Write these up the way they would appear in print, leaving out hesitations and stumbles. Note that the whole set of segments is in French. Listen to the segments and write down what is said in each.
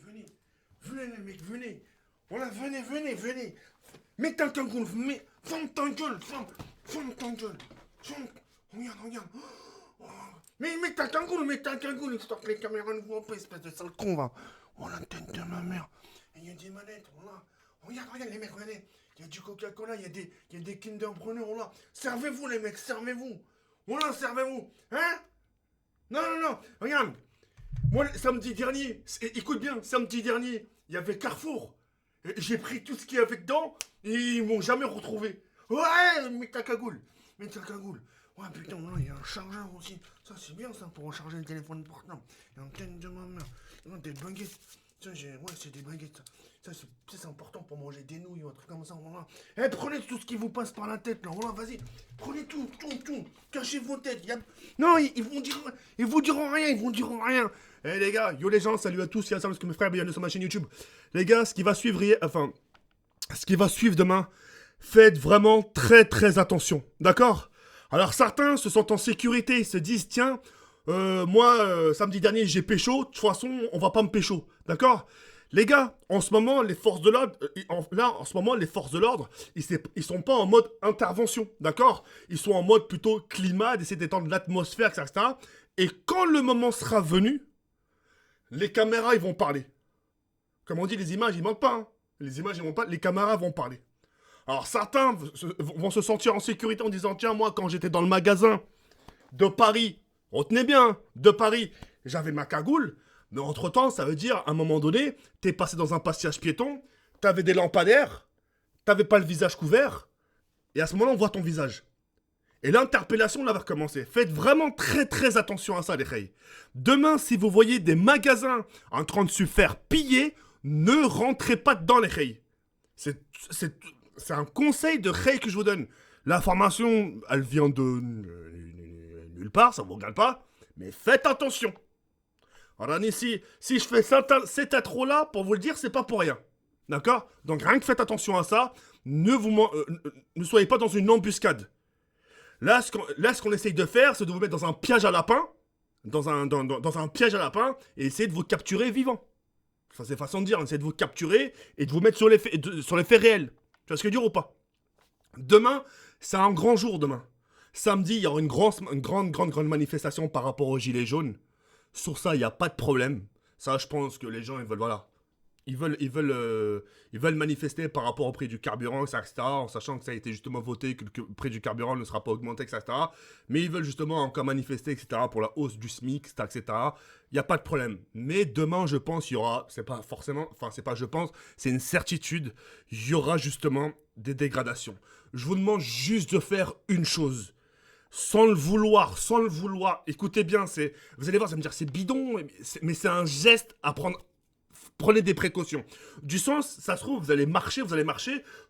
venez. Venez, les mecs, venez. Voilà, venez. Mets ta cagoule, ferme ta gueule, ferme ta gueule. Regarde. Oh. Mets ta cagoule, histoire que les caméras ne voient pas, espèce de sale con, va. Oh, la tête de ma mère. Il y a des manettes, voilà. Regarde, les mecs, regardez. Il y a du Coca-Cola, il y a des Kinder Bueno, voilà. Servez-vous, les mecs, servez-vous. Voilà, servez-vous. Hein? Non, regarde. Moi, samedi dernier, écoute bien, samedi dernier, il y avait Carrefour. J'ai pris tout ce qu'il y avait dedans et ils m'ont jamais retrouvé. Ouais, mets ta cagoule. Ouais, putain, là, il y a un chargeur aussi. Ça, c'est bien, ça, pour recharger le téléphone portable. Il y a un tête de ma mère. Non, des baguettes. Ça, c'est des baguettes. Ça, c'est important pour manger des nouilles ou un truc comme ça. Voilà. Eh, prenez tout ce qui vous passe par la tête, là. Voilà, vas-y. Prenez tout. Cachez vos têtes. Non, ils vous diront rien. Eh, les gars, yo les gens, salut à tous. C'est Hassan, mes frères, bienvenue sur ma chaîne YouTube. Les gars, ce qui va suivre demain, faites vraiment très très attention. D'accord? Alors, certains se sentent en sécurité. Ils se disent, tiens, moi, samedi dernier, j'ai pécho. De toute façon, on va pas me pécho. D'accord? Les gars, en ce moment, les forces de l'ordre, ils sont pas en mode intervention, d'accord? Ils sont en mode plutôt climat, d'essayer d'étendre l'atmosphère, etc. Et quand le moment sera venu, les caméras, ils vont parler. Comme on dit, les images, ils mentent pas. Hein. Les images, ils mentent pas, les caméras vont parler. Alors, certains vont se sentir en sécurité en disant, tiens, moi, quand j'étais dans le magasin de Paris, retenez bien, de Paris, j'avais ma cagoule. Mais entre-temps, ça veut dire, à un moment donné, t'es passé dans un passage piéton, t'avais des lampadaires, t'avais pas le visage couvert, et à ce moment-là, on voit ton visage. Et l'interpellation, là, va recommencer. Faites vraiment très, très attention à ça, les reilles. Demain, si vous voyez des magasins en train de se faire piller, ne rentrez pas dedans, les reilles. C'est un conseil de reilles que je vous donne. L'information, elle vient de nulle part, ça vous regarde pas, mais faites attention. Alors ici, si je fais cette intro-là, pour vous le dire, c'est pas pour rien. D'accord? Donc rien que faites attention à ça. Ne soyez pas dans une embuscade. Là, ce qu'on essaye de faire, c'est de vous mettre dans un piège à lapin. Dans un piège à lapin. Et essayer de vous capturer vivant. Ça, c'est façon de dire. On essaie de vous capturer et de vous mettre sur les faits réels. Tu vois ce que je veux dire ou pas? Demain, c'est un grand jour demain. Samedi, il y aura une grande manifestation par rapport aux gilets jaunes. Sur ça, il n'y a pas de problème. Ça, je pense que les gens, ils veulent, voilà. Ils veulent manifester par rapport au prix du carburant, etc. En sachant que ça a été justement voté, que le prix du carburant ne sera pas augmenté, etc. Mais ils veulent justement encore manifester, etc. pour la hausse du SMIC, etc. Il n'y a pas de problème. Mais demain, je pense, il y aura, c'est pas forcément, enfin, c'est pas je pense, c'est une certitude, il y aura justement des dégradations. Je vous demande juste de faire une chose. Sans le vouloir, écoutez bien, vous allez voir, ça va me dire c'est bidon, mais c'est un geste à prendre. Prenez des précautions. Du sens, ça se trouve, vous allez marcher,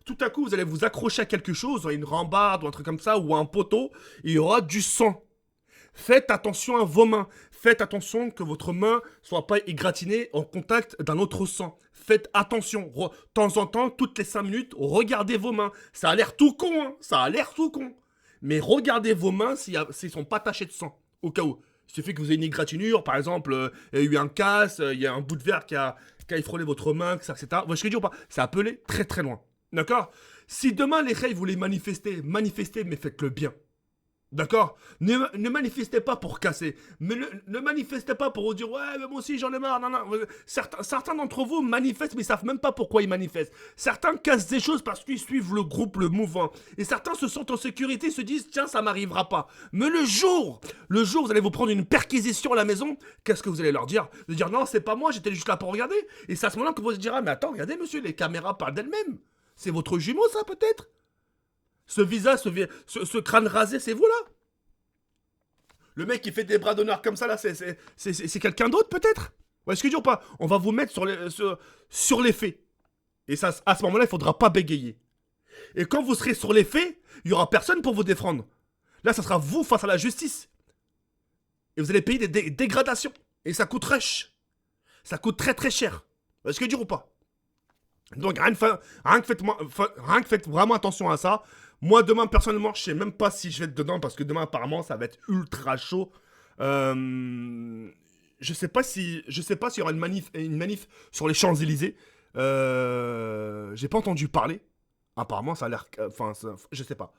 tout à coup, vous allez vous accrocher à quelque chose, à une rambarde ou un truc comme ça, ou à un poteau, et il y aura du sang. Faites attention à vos mains. Faites attention que votre main soit pas égratignée en contact d'un autre sang. Faites attention. De temps en temps, toutes les 5 minutes, regardez vos mains. Ça a l'air tout con, hein. Mais regardez vos mains s'ils ne sont pas tachés de sang, au cas où. Il suffit que vous ayez une égratignure, par exemple, il y a eu un casse, il y a un bout de verre qui a effleuré votre main, etc. Vous voyez ce que je veux dire ou pas? Ça peut aller très très loin. D'accord? Si demain les reilles voulaient manifester, mais faites-le bien. D'accord? Ne manifestez pas pour casser. Mais ne manifestez pas pour vous dire ouais, mais moi aussi j'en ai marre. Non. Certains d'entre vous manifestent, mais ils savent même pas pourquoi ils manifestent. Certains cassent des choses parce qu'ils suivent le groupe, le mouvement. Et certains se sentent en sécurité, se disent tiens, ça m'arrivera pas. Mais le jour où vous allez vous prendre une perquisition à la maison, qu'est-ce que vous allez leur dire? De dire non, c'est pas moi, j'étais juste là pour regarder. Et c'est à ce moment-là que vous se direz mais attends, regardez monsieur, les caméras parlent d'elles-mêmes. C'est votre jumeau ça peut-être? Ce visage, ce crâne rasé, c'est vous là? Le mec qui fait des bras d'honneur comme ça là, c'est quelqu'un d'autre peut-être? Ouais, est-ce que je dis ou pas? On va vous mettre sur les faits. Et ça, à ce moment-là, il faudra pas bégayer. Et quand vous serez sur les faits, il y aura personne pour vous défendre. Là, ça sera vous face à la justice. Et vous allez payer des dégradations. Et ça coûte rush. Ça coûte très très cher. Est-ce que je dis ou pas? Donc rien que faites vraiment attention à ça. Moi demain personnellement je sais même pas si je vais être dedans parce que demain apparemment ça va être ultra chaud. je sais pas s'il y aura une manif sur les Champs-Élysées. J'ai pas entendu parler. Apparemment, ça a l'air. Enfin, je sais pas.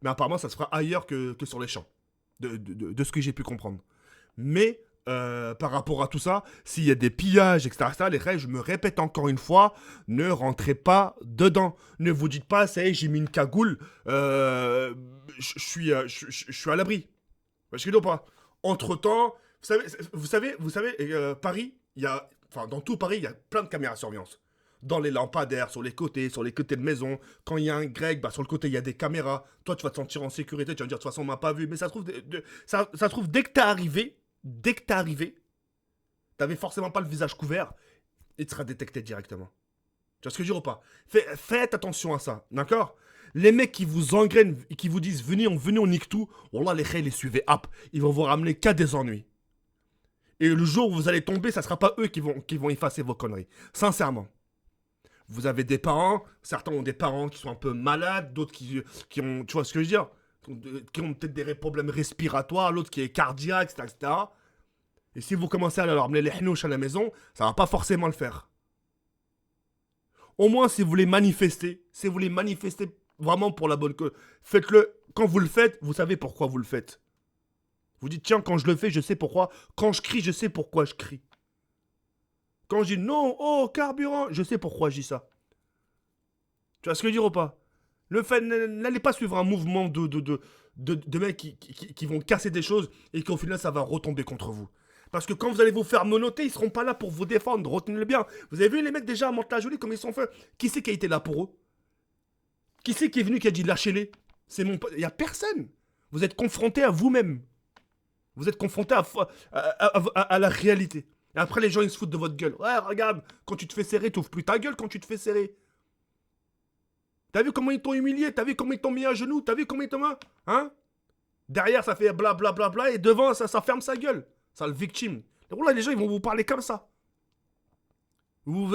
Mais apparemment, ça se fera ailleurs que sur les champs. De ce que j'ai pu comprendre. Mais par rapport à tout ça, s'il y a des pillages, etc., les règles, je me répète encore une fois, ne rentrez pas dedans. Ne vous dites pas, ça y est, j'ai mis une cagoule, je suis à l'abri. Parce que non pas. Entre-temps, vous savez, Paris, il y a, enfin, dans tout Paris, il y a plein de caméras de surveillance. Dans les lampadaires, sur les côtés de maison. Quand il y a un grec, bah, sur le côté, il y a des caméras. Toi, tu vas te sentir en sécurité, tu vas te dire, de toute façon, on m'a pas vu. Mais ça se trouve, ça se trouve, dès que t'es arrivé, t'avais forcément pas le visage couvert, et tu seras détecté directement. Tu vois ce que je veux dire ou pas? Faites attention à ça, d'accord? Les mecs qui vous engrainent et qui vous disent venez, on nique tout, wallah, les khayrs, les suivez, hop, ils vont vous ramener qu'à des ennuis. Et le jour où vous allez tomber, ça sera pas eux qui vont effacer vos conneries. Sincèrement. Vous avez des parents, certains ont des parents qui sont un peu malades, d'autres qui ont, tu vois ce que je veux dire? Qui ont peut-être des problèmes respiratoires, l'autre qui est cardiaque, etc., etc. Et si vous commencez à leur amener les hnouches à la maison, ça va pas forcément le faire. Au moins, si vous voulez manifester vraiment pour la bonne cause, faites-le. Quand vous le faites, vous savez pourquoi vous le faites. Vous dites, tiens, quand je le fais, je sais pourquoi. Quand je crie, je sais pourquoi je crie. Quand je dis non, oh, carburant, je sais pourquoi je dis ça. Tu vois ce que je veux dire ou pas? Le fait, n'allez pas suivre un mouvement de mecs qui vont casser des choses et qu'au final, ça va retomber contre vous. Parce que quand vous allez vous faire menotter, ils seront pas là pour vous défendre. Retenez-le bien. Vous avez vu les mecs déjà à Mantes-la-Jolie, comme ils sont faits? Qui c'est qui a été là pour eux? Qui c'est qui est venu qui a dit lâchez-les? C'est mon pote. Il y a personne. Vous êtes confronté à vous-même. Vous êtes confronté à la réalité. Et après, les gens, ils se foutent de votre gueule. Ouais, regarde, quand tu te fais serrer, t'ouvres plus ta gueule quand tu te fais serrer. T'as vu comment ils t'ont humilié? T'as vu comment ils t'ont mis à genoux? T'as vu comment ils t'ont mis? Hein? Derrière, ça fait bla bla bla bla. Et devant, ça ferme sa gueule. Ça le victime. Et là, les gens, ils vont vous parler comme ça. Vous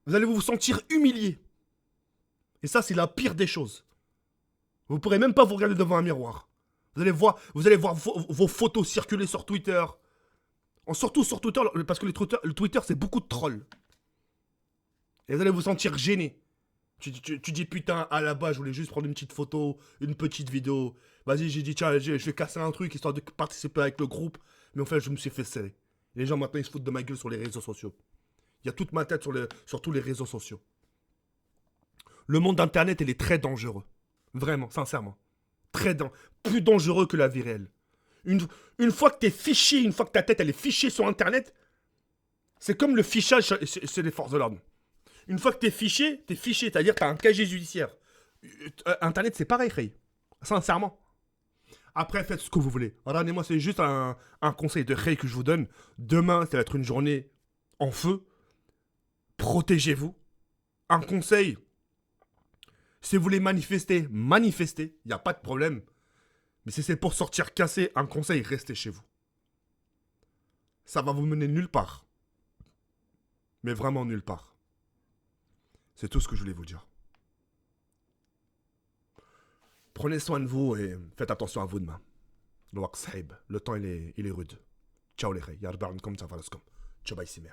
allez vous sentir humilié. Et ça, c'est la pire des choses. Vous ne pourrez même pas vous regarder devant un miroir. Vous allez voir vos photos circuler sur Twitter. Surtout sur Twitter, parce que le Twitter, c'est beaucoup de trolls. Et vous allez vous sentir gêné. Tu dis putain, à la base, je voulais juste prendre une petite photo, une petite vidéo. Vas-y, j'ai dit tiens, je vais casser un truc histoire de participer avec le groupe. Mais en fait, je me suis fait serrer. Les gens maintenant, ils se foutent de ma gueule sur les réseaux sociaux. Il y a toute ma tête sur tous les réseaux sociaux. Le monde d'Internet, il est très dangereux. Vraiment, sincèrement. Plus dangereux que la vie réelle. Une fois que t'es fiché, une fois que ta tête, elle est fichée sur Internet, c'est comme le fichage chez les forces de l'ordre. Une fois que t'es fiché, c'est-à-dire que t'as un casier judiciaire. Internet, c'est pareil, Ray. Sincèrement. Après, faites ce que vous voulez. Regardez-moi, c'est juste un conseil de Ray que je vous donne. Demain, ça va être une journée en feu. Protégez-vous. Un conseil. Si vous voulez manifester, manifestez. Il n'y a pas de problème. Mais si c'est pour sortir cassé, un conseil, restez chez vous. Ça va vous mener nulle part. Mais vraiment nulle part. C'est tout ce que je voulais vous dire. Prenez soin de vous et faites attention à vous demain. Le temps il est rude. Ciao les gars. Yarbarnkom, ça va. Ciao, bye, Simer.